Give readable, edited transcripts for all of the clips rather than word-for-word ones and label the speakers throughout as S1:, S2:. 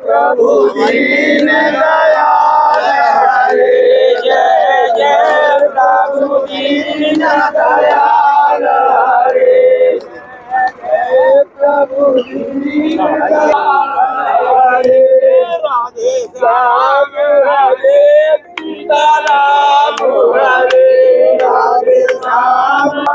S1: प्रभु दीन दयाल हरे जय जय प्रभु दीन दयाल हरे जय प्रभु दीन दयाल हरे राधे श्याम हरे सीता राम हरे राधे श्याम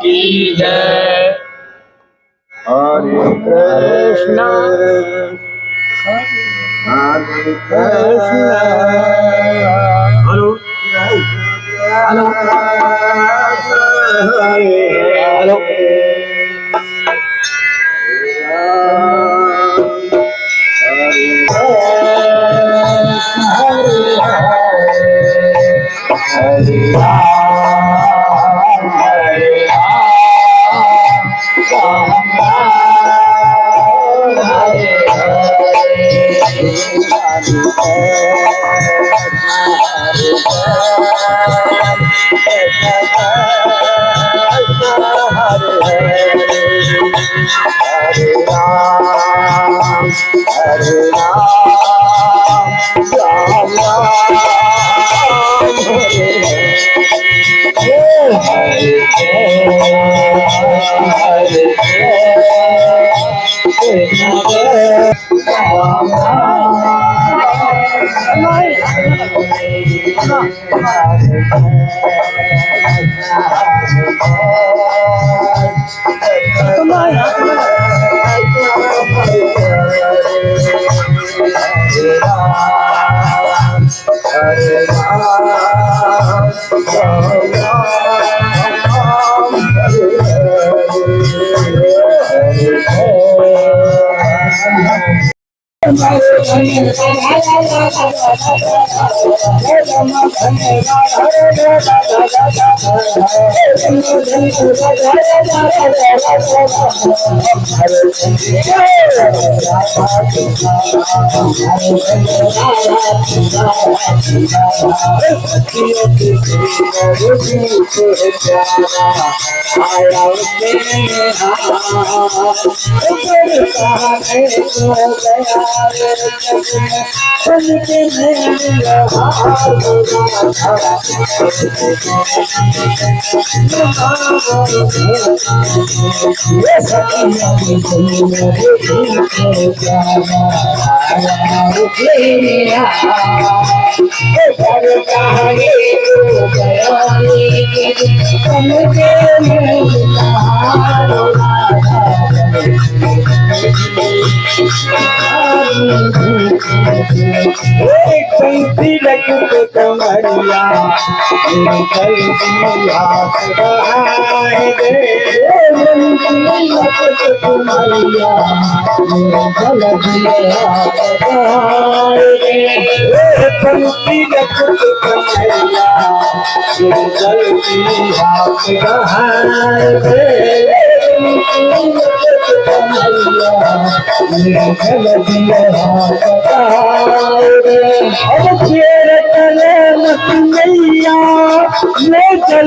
S1: की जय। हरे कृष्णा हरे कृष्णा। हेलो हेलो हेलो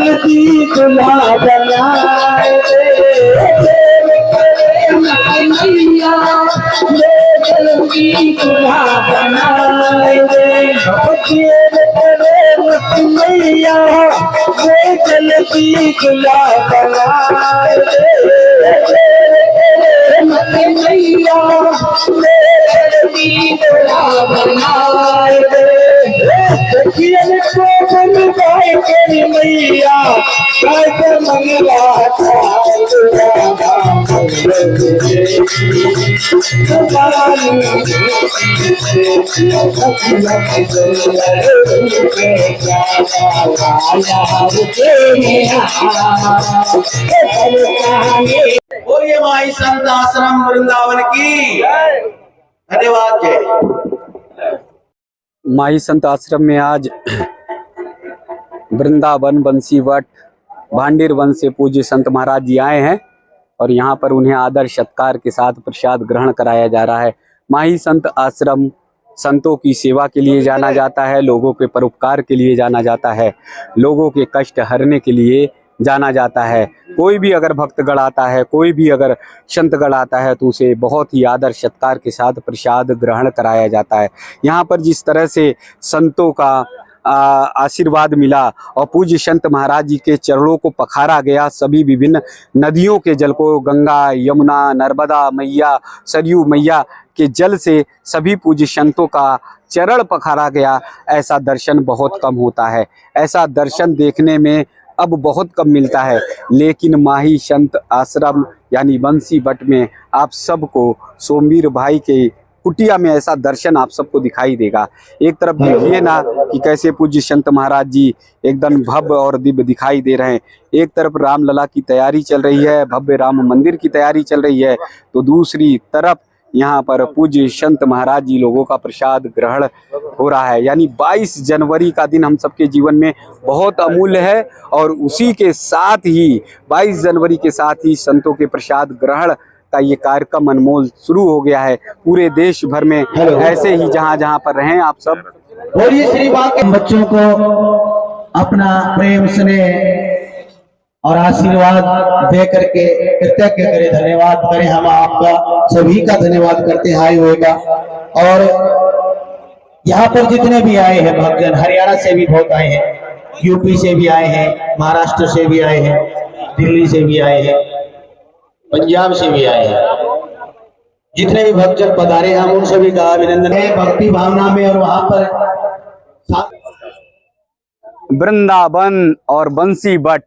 S1: जल्दी दुल्हा बनाए मैया, जल्दी दुल्हा बनाए मैया, जल्दी दुल्हा बनाए मैया, जल्दी दुल्हा बनाए मैया, कैसे मंगला
S2: बोलिए माई संत आश्रम वृंदावन की धन्यवाद। जय
S3: माही संत आश्रम में आज वृंदावन बंसीवट भांडेर वन से पूज्य संत महाराज जी आए हैं और यहाँ पर उन्हें आदर सत्कार के साथ प्रसाद ग्रहण कराया जा रहा है। माही संत आश्रम संतों की सेवा के लिए जाना जाता है, लोगों के परोपकार के लिए जाना जाता है, लोगों के कष्ट हरने के लिए जाना जाता है। कोई भी अगर भक्तगण आता है, कोई भी अगर संतगण आता है तो उसे बहुत ही आदर सत्कार के साथ प्रसाद ग्रहण कराया जाता है। यहाँ पर जिस तरह से संतों का आशीर्वाद मिला और पूज्य संत महाराज जी के चरणों को पखारा गया, सभी विभिन्न नदियों के जल को, गंगा, यमुना, नर्मदा मैया, सरयू मैया के जल से सभी पूज्य संतों का चरण पखारा गया, ऐसा दर्शन बहुत कम होता है। ऐसा दर्शन देखने में अब बहुत कम मिलता है, लेकिन माही संत आश्रम यानी बंसीवट में आप सबको सोमवीर भाई के कुटिया में ऐसा दर्शन आप सबको दिखाई देगा। एक तरफ देखिए ना कि कैसे पूज्य संत महाराज जी एकदम भव्य और दिव्य दिखाई दे रहे हैं। एक तरफ रामलला की तैयारी चल रही है, भव्य राम मंदिर की तैयारी चल रही है, तो दूसरी तरफ यहाँ पर पूज्य संत महाराज जी लोगों का प्रसाद ग्रहण हो रहा है। यानी 22 जनवरी का दिन हम सबके जीवन में बहुत अमूल्य है और उसी के साथ ही 22 जनवरी के साथ ही संतों के प्रसाद ग्रहण का ये कार्यक्रम अनमोल शुरू हो गया है। पूरे देश भर में ऐसे ही जहाँ जहाँ पर रहें आप सब
S1: बोलिए श्री बात के बच्चों को अपना प्रेम स्नेह और आशीर्वाद दे करके कृतज्ञ करें, धन्यवाद करें। हम आपका सभी का धन्यवाद करते हैं आए हुए का। और यहाँ पर जितने भी आए हैं भक्तजन, हरियाणा से भी बहुत आए हैं, यूपी से भी आए हैं, महाराष्ट्र से भी आए हैं, दिल्ली से भी आए हैं, पंजाब से भी आए हैं। जितने भी भक्तजन पधारे हम उन सभी का अभिनंदन है भक्ति भावना में। और वहां पर
S3: वृंदावन और बंसीवट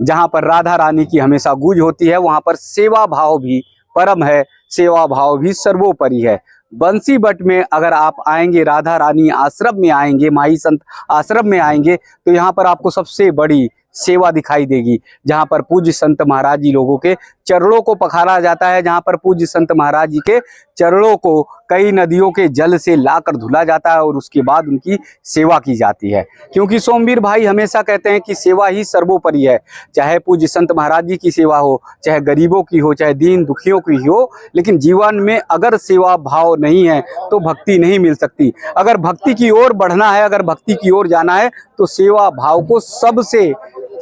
S3: जहाँ पर राधा रानी की हमेशा गूंज होती है, वहाँ पर सेवा भाव भी परम है, सेवा भाव भी सर्वोपरि है। बंसीवट में अगर आप आएंगे, राधा रानी आश्रम में आएंगे, माही संत आश्रम में आएंगे, तो यहाँ पर आपको सबसे बड़ी सेवा दिखाई देगी, जहां पर पूज्य संत महाराज जी लोगों के चरणों को पखारा जाता है, जहां पर पूज्य संत महाराज जी के चरणों को कई नदियों के जल से लाकर धुला जाता है और उसके बाद उनकी सेवा की जाती है। क्योंकि सोमवीर भाई हमेशा कहते हैं कि सेवा ही सर्वोपरि है। चाहे पूज्य संत महाराज जी की सेवा हो, चाहे गरीबों की हो, चाहे दीन दुखियों की हो, लेकिन जीवन में अगर सेवा भाव नहीं है तो भक्ति नहीं मिल सकती। अगर भक्ति की ओर बढ़ना है, अगर भक्ति की ओर जाना है तो सेवा भाव को सबसे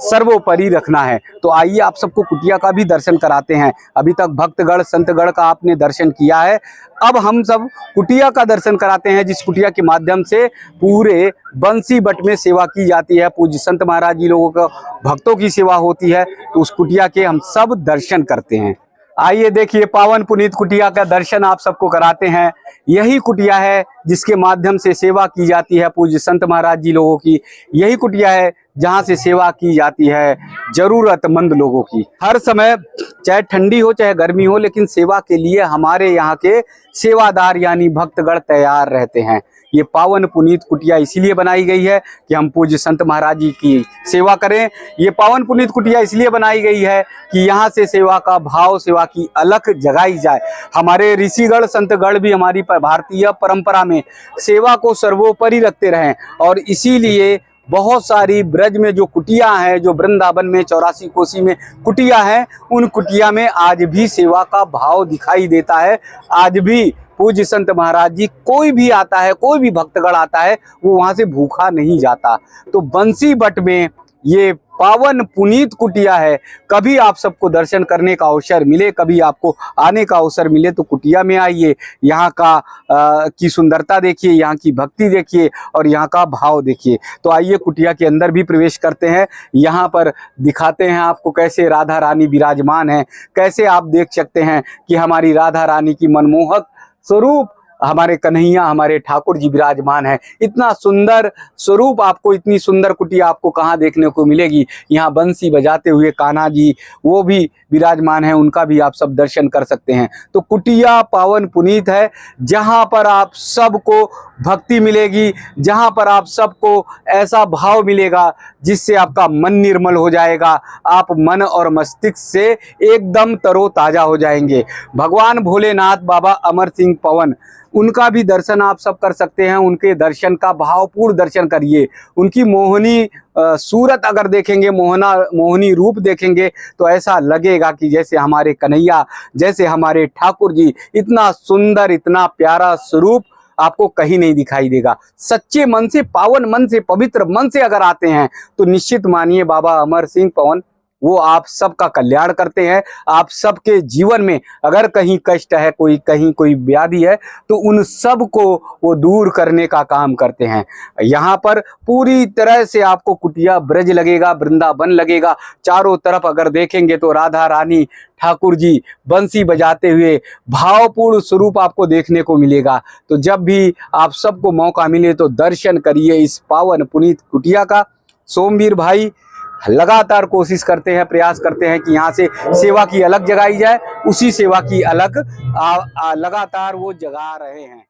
S3: सर्वोपरि रखना है। तो आइए आप सबको कुटिया का भी दर्शन कराते हैं। अभी तक भक्तगढ़ संतगढ़ का आपने दर्शन किया है, अब हम सब कुटिया का दर्शन कराते हैं, जिस कुटिया के माध्यम से पूरे बंसी बट में सेवा की जाती है। पूज्य संत महाराज जी लोगों का भक्तों की सेवा होती है, तो उस कुटिया के हम सब दर्शन करते हैं। आइए देखिए, पावन पुनीत कुटिया का दर्शन आप सबको कराते हैं। यही कुटिया है जिसके माध्यम से सेवा की जाती है पूज्य संत महाराज जी लोगों की। यही कुटिया है जहां से सेवा की जाती है जरूरतमंद लोगों की। हर समय चाहे ठंडी हो चाहे गर्मी हो, लेकिन सेवा के लिए हमारे यहाँ के सेवादार यानी भक्तगण तैयार रहते हैं। ये पावन पुनीत कुटिया इसीलिए बनाई गई है कि हम पूज्य संत महाराज जी की सेवा करें। ये पावन पुनीत कुटिया इसलिए बनाई गई है कि यहाँ से सेवा का भाव, सेवा की अलख जगाई जाए। हमारे ऋषिगण संतगण भी हमारी भारतीय परंपरा में सेवा को सर्वोपरि रखते रहें, और इसीलिए बहुत सारी ब्रज में जो कुटिया हैं, जो वृंदावन में 84 कोसी में कुटिया हैं, उन कुटिया में आज भी सेवा का भाव दिखाई देता है। आज भी पूज्य संत महाराज जी, कोई भी आता है, कोई भी भक्तगण आता है, वो वहां से भूखा नहीं जाता। तो बंसी बट में ये पावन पुनीत कुटिया है। कभी आप सबको दर्शन करने का अवसर मिले, कभी आपको आने का अवसर मिले तो कुटिया में आइए। यहाँ का की सुंदरता देखिए, यहाँ की भक्ति देखिए और यहाँ का भाव देखिए। तो आइए कुटिया के अंदर भी प्रवेश करते हैं। यहाँ पर दिखाते हैं आपको कैसे राधा रानी विराजमान है। कैसे आप देख सकते हैं कि हमारी राधा रानी की मनमोहक स्वरूप हमारे कन्हैया, हमारे ठाकुर जी विराजमान है। इतना सुंदर स्वरूप आपको, इतनी सुंदर कुटिया आपको कहाँ देखने को मिलेगी। यहाँ बंसी बजाते हुए कान्हा जी वो भी विराजमान है, उनका भी आप सब दर्शन कर सकते हैं। तो कुटिया पावन पुनीत है, जहाँ पर आप सबको भक्ति मिलेगी, जहाँ पर आप सबको ऐसा भाव मिलेगा जिससे आपका मन निर्मल हो जाएगा। आप मन और मस्तिष्क से एकदम तरोताजा हो जाएंगे। भगवान भोलेनाथ बाबा अमर सिंह पवन, उनका भी दर्शन आप सब कर सकते हैं। उनके दर्शन का भावपूर्ण दर्शन करिए। उनकी मोहनी सूरत अगर देखेंगे, मोहनी रूप देखेंगे तो ऐसा लगेगा कि जैसे हमारे कन्हैया, जैसे हमारे ठाकुर जी, इतना सुंदर, इतना प्यारा स्वरूप आपको कहीं नहीं दिखाई देगा। सच्चे मन से, पावन मन से, पवित्र मन से अगर आते हैं तो निश्चित मानिए बाबा अमर सिंह पवन वो आप सबका कल्याण करते हैं। आप सबके जीवन में अगर कहीं कष्ट है, कहीं कोई व्याधि है, तो उन सब को वो दूर करने का काम करते हैं। यहाँ पर पूरी तरह से आपको कुटिया ब्रज लगेगा, वृंदावन लगेगा। चारों तरफ अगर देखेंगे तो राधा रानी, ठाकुर जी बंसी बजाते हुए भावपूर्ण स्वरूप आपको देखने को मिलेगा। तो जब भी आप सबको मौका मिले तो दर्शन करिए इस पावन पुनीत कुटिया का। सोमवीर भाई लगातार कोशिश करते हैं, प्रयास करते हैं कि यहाँ से सेवा की अलग जगाई जाए। उसी सेवा की अलग लगातार वो जगा रहे हैं।